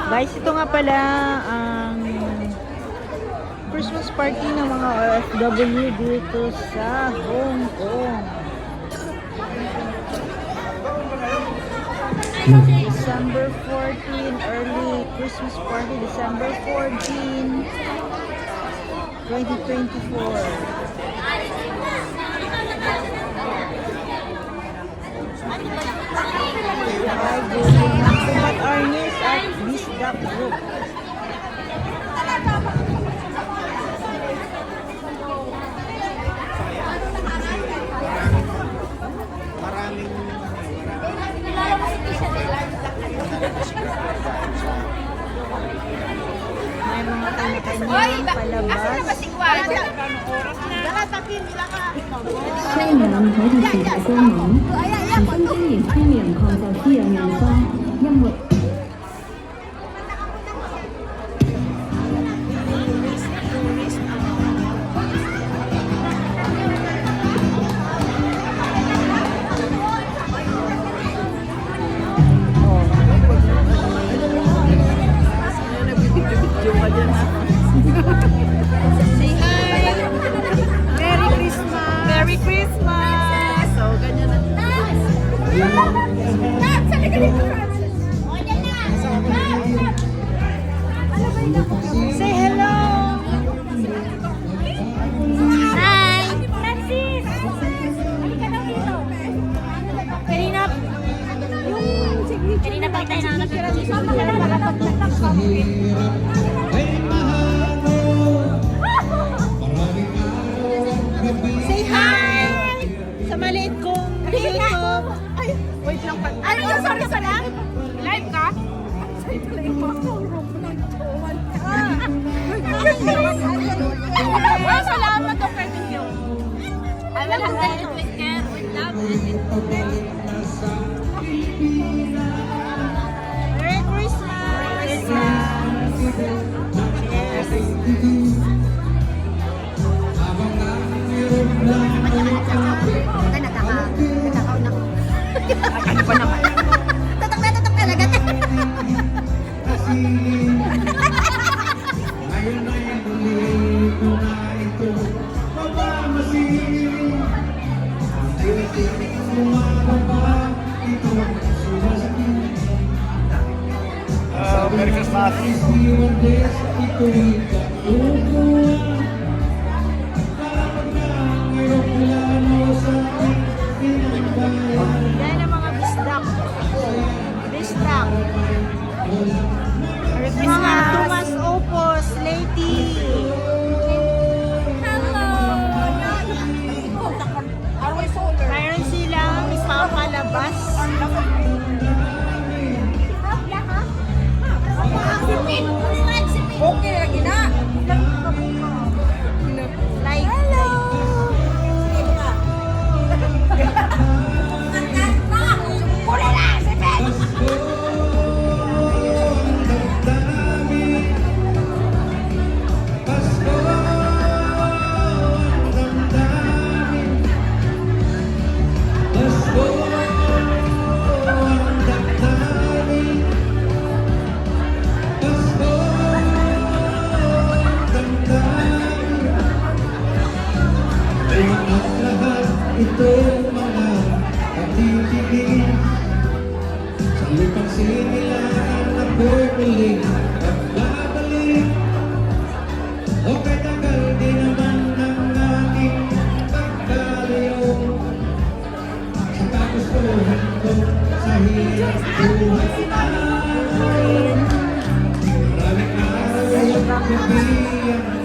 Guys, ito nga pala ang Christmas party ng mga OFW dito sa Hong Kong. December 14, early Christmas party, December 14, 2024. Hi, good evening to Matt Arnis at Bisdak Group. May mga kanya-kanyang palabas. 欢迎台地品牌光芒，请分经理出面抗造天然阳光，因为。 Say hi! Merry Christmas! Merry Christmas! So, ganyan na. Say hello! Hi! Francis! Halika daw dito. Kanina pa tayo na Say hi! Sa maliit kong YouTube. Ay, wait lang pa. Ano yung sorry sa lang? Live ka? Well, salamat to pwede nyo. I will have to take care with love Merry Christmas! Ano pa naman? Tatak na talaga. Merry Christmas! Yan ang mga bisdak. Bisdak. Mga Thomas Opos, Lady. Hello! Mayroon silang ipapalabas. Okay, lagi na. Like, hello! Ito mga pagtitigil sa lupang sinilaan na bubuling at babalik. O kay tagal di naman ng aking pagkalayo sa kagustuhan ko sa hirap buhay natin. Maraming araw at gabi ang